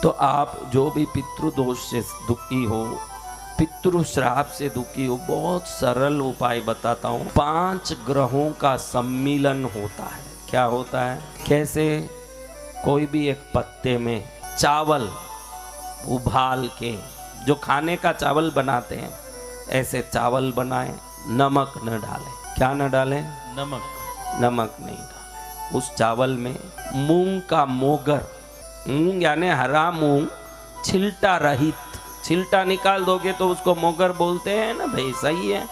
तो आप जो भी पितृदोष से दुखी हो, पितृ श्राप से दुखी हो, बहुत सरल उपाय बताता हूँ। 5 ग्रहों का सम्मिलन होता है। क्या होता है? कैसे? कोई भी एक पत्ते में चावल उबाल के, जो खाने का चावल बनाते हैं, ऐसे चावल बनाएं, नमक न डालें। क्या न डालें? नमक नहीं डालें। उस चावल में मूंग का मोगर, मूंग यानी हरा मूंग, छिलटा रहित, छिलटा निकाल दोगे तो उसको मोगर बोलते हैं ना भाई, सही है,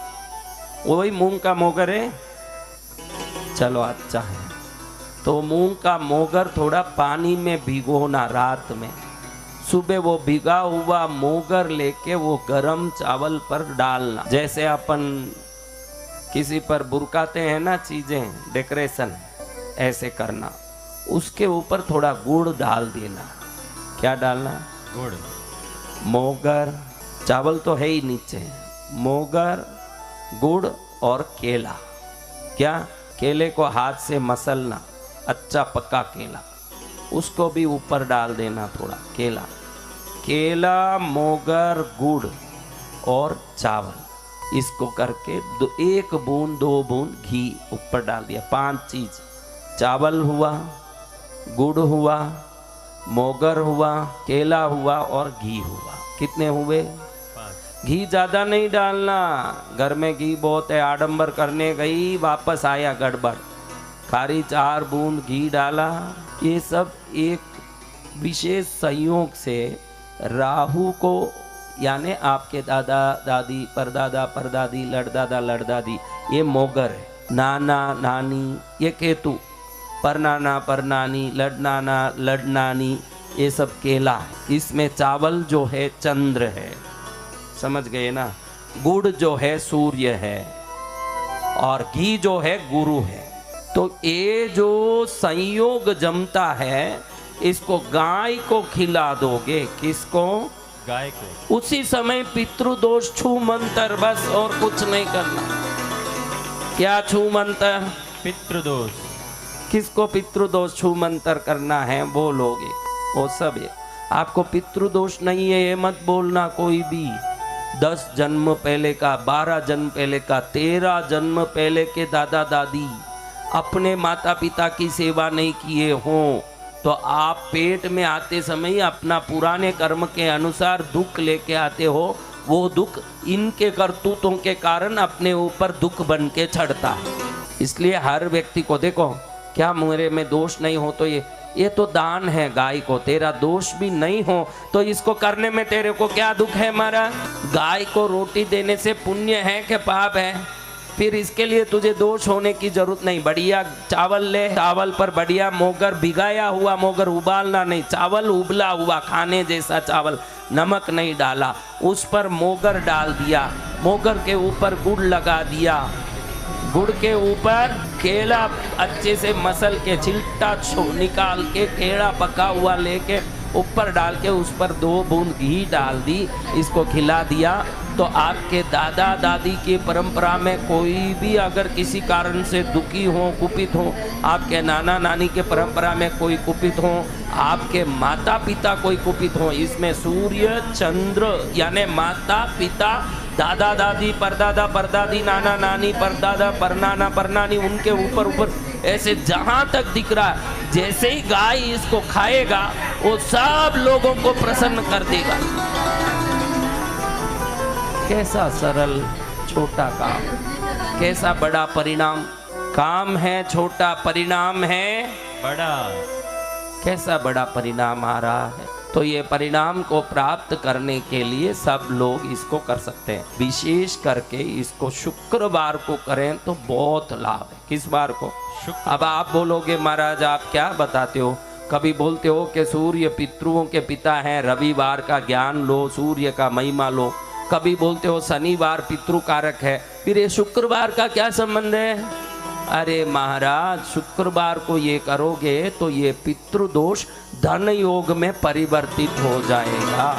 वही मूंग का मोगर है। चलो अच्छा है, तो मूंग का मोगर थोड़ा पानी में भिगोना रात में, सुबह वो भिगा हुआ मोगर लेके वो गरम चावल पर डालना। जैसे अपन किसी पर बुरकाते हैं ना चीजें, डेकोरेशन, ऐसे करना। उसके ऊपर थोड़ा गुड़ डाल देना। क्या डालना? गुड़। मोगर, चावल तो है ही नीचे, मोगर, गुड़ और केला। क्या? केले को हाथ से मसलना, अच्छा पक्का केला, उसको भी ऊपर डाल देना थोड़ा। केला, मोगर, गुड़ और चावल, इसको करके 1 बूंद 2 बूंद घी ऊपर डाल दिया। 5 चीज, चावल हुआ, गुड़ हुआ, मोगर हुआ, केला हुआ और घी हुआ। कितने हुए? 5। घी ज्यादा नहीं डालना, घर में घी बहुत है, आडंबर करने गई, वापस आया गड़बड़। खाली 4 बूंद घी डाला। ये सब एक विशेष संयोग से राहु को, यानी आपके दादा दादी, परदादा परदादी, लड़दादा लड़दादी, ये मोगर है। नाना नानी ये केतु, परनाना परनानी, लड़नाना लड़नानी, ये सब केला है। इसमें चावल जो है चंद्र है, समझ गए ना? गुड़ जो है सूर्य है और घी जो है गुरु है। तो ये जो संयोग जमता है, इसको गाय को खिला दोगे। किसको? गाय को। उसी समय पितृदोष छू मंत्र, बस और कुछ नहीं करना। क्या छू मंत्र? पितृदोष। किसको पितृदोष छू मंत्र करना है? वो लोगे, वो सब है। आपको पितृदोष नहीं है ये मत बोलना कोई भी। 10 जन्म पहले का, 12 जन्म पहले का, 13 जन्म पहले के दादा दादी अपने माता पिता की सेवा नहीं किए हों, तो आप पेट में आते समय अपना पुराने कर्म के अनुसार दुख लेके आते हो। वो दुख इनके करतूतों के कारण अपने ऊपर दुख बन के चढ़ता है। इसलिए हर व्यक्ति को देखो, क्या मेरे में दोष नहीं हो तो ये तो दान है गाय को। तेरा दोष भी नहीं हो तो इसको करने में तेरे को क्या दुख है? हमारा गाय को रोटी देने से पुण्य है कि पाप है? फिर इसके लिए तुझे दोष होने की जरूरत नहीं। बढ़िया चावल ले, चावल पर बढ़िया मोगर, भिगाया हुआ मोगर, उबालना नहीं, चावल उबला हुआ खाने जैसा चावल, नमक नहीं डाला, उस पर मोगर डाल दिया, मोगर के ऊपर गुड़ लगा दिया, गुड़ के ऊपर केला अच्छे से मसल के छिलटा निकाल के केला पका हुआ लेके ऊपर डाल के उस पर 2 बूंद घी डाल दी, इसको खिला दिया। तो आपके दादा दादी की परंपरा में कोई भी अगर किसी कारण से दुखी हो, कुपित हो, आपके नाना नानी के परंपरा में कोई कुपित हो, आपके माता पिता कोई कुपित हो, इसमें सूर्य चंद्र यानी माता पिता, दादा दादी, परदादा परदादी, नाना नानी, परदादा परनाना परनानी, उनके ऊपर ऐसे जहां तक दिख रहा है, जैसे ही गाय इसको खाएगा वो सब लोगों को प्रसन्न कर देगा। कैसा सरल छोटा काम, कैसा बड़ा परिणाम। काम है छोटा, परिणाम है बड़ा। कैसा बड़ा परिणाम आ रहा है। तो ये परिणाम को प्राप्त करने के लिए सब लोग इसको कर सकते हैं। विशेष करके इसको शुक्रवार को करें तो बहुत लाभ है। किस बार को? अब आप बोलोगे महाराज आप क्या बताते हो? कभी बोलते हो कि सूर्य पितृओं के पिता हैं, रविवार का ज्ञान लो, सूर्य का महिमा लो। कभी बोलते हो शनिवार पितृ कारक है, फिर ये शुक्रवार का क्या संबंध है? अरे महाराज शुक्रवार को ये करोगे तो ये पितृदोष धन योग में परिवर्तित हो जाएगा।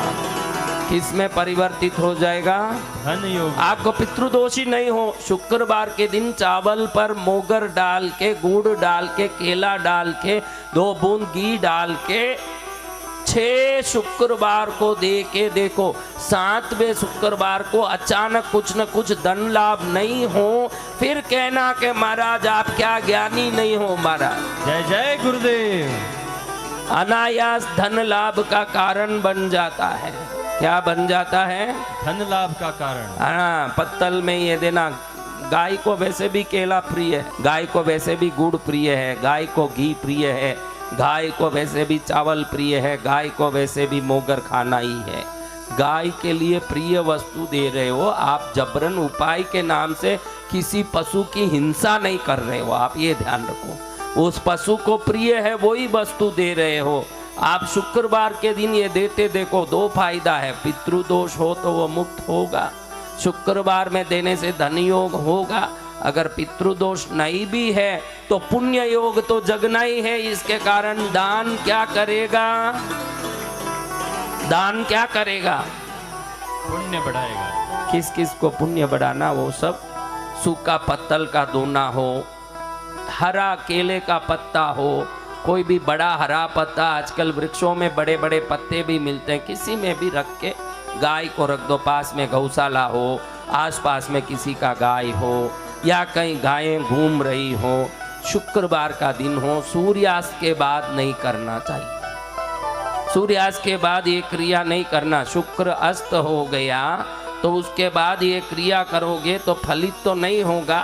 किस में परिवर्तित हो जाएगा? धन योग। आपको पितृदोष ही नहीं हो, शुक्रवार के दिन चावल पर मोगर डाल के, गुड़ डाल के, केला डाल के, 2 बूंद घी डाल के 6 शुक्रवार को दे के देखो, 7वें शुक्रवार को अचानक कुछ न कुछ धन लाभ नहीं हो, फिर कहना कि महाराज आप क्या ज्ञानी नहीं हो महाराज। जय जय गुरुदेव। अनायास धन लाभ का कारण बन जाता है। क्या बन जाता है? धन लाभ का कारण। हाँ, पत्तल में ये देना। गाय को वैसे भी केला प्रिय है, गाय को वैसे भी गुड़ प्रिय है, गाय को घी प्रिय है, गाय को वैसे भी चावल प्रिय है, गाय को वैसे भी मोगर खाना ही है। गाय के लिए प्रिय वस्तु दे रहे हो आप, जबरन उपाय के नाम से किसी पशु की हिंसा नहीं कर रहे हो आप, ये ध्यान रखो। उस पशु को प्रिय है वही वस्तु दे रहे हो आप। शुक्रवार के दिन ये देते देखो, 2 फायदा है। पितृदोष हो तो वो मुक्त होगा, शुक्रवार में देने से धन योग होगा। अगर पितृदोष नहीं भी है तो पुण्य योग तो जगना ही है। इसके कारण दान क्या करेगा? दान क्या करेगा? पुण्य बढ़ाएगा। किस किस को पुण्य बढ़ाना? वो सब सूखा पत्तल का दोना हो, हरा केले का पत्ता हो, कोई भी बड़ा हरा पत्ता, आजकल वृक्षों में बड़े बड़े पत्ते भी मिलते हैं, किसी में भी रख के गाय को रख दो। पास में गौशाला हो, आसपास में किसी का गाय हो, या कहीं गायें घूम रही हो, शुक्रवार का दिन हो, सूर्यास्त के बाद नहीं करना चाहिए। सूर्यास्त के बाद ये क्रिया नहीं करना। शुक्र अस्त हो गया तो उसके बाद ये क्रिया करोगे तो फलित तो नहीं होगा,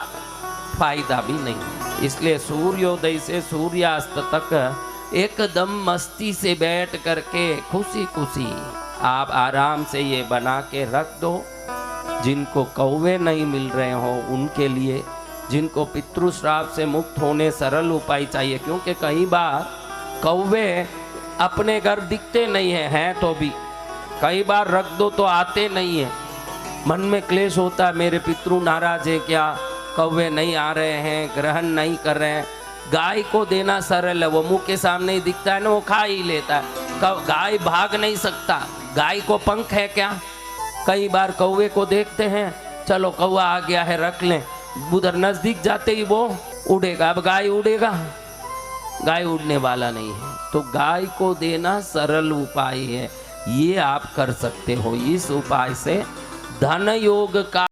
फायदा भी नहीं। इसलिए सूर्योदय से सूर्यास्त तक एकदम मस्ती से बैठ करके खुशी खुशी आप आराम से ये बना के रख दो। जिनको कौवे नहीं मिल रहे हो उनके लिए, जिनको पितृश्राप से मुक्त होने सरल उपाय चाहिए, क्योंकि कई बार कौवे अपने घर दिखते नहीं हैं तो भी कई बार रख दो तो आते नहीं हैं। मन में क्लेश होता है, मेरे पितृ नाराज है क्या, कौवे नहीं आ रहे हैं, ग्रहण नहीं कर रहे हैं। गाय को देना सरल है, वो मुंह के सामने ही दिखता है ना, वो खा ही लेता है। गाय भाग नहीं सकता, गाय को पंख है क्या? कई बार कौवे को देखते हैं, चलो कौवा आ गया है रख लें, उधर नजदीक जाते ही वो उड़ेगा। अब गाय उड़ेगा? गाय उड़ने वाला नहीं है। तो गाय को देना सरल उपाय है, ये आप कर सकते हो। इस उपाय से धन योग का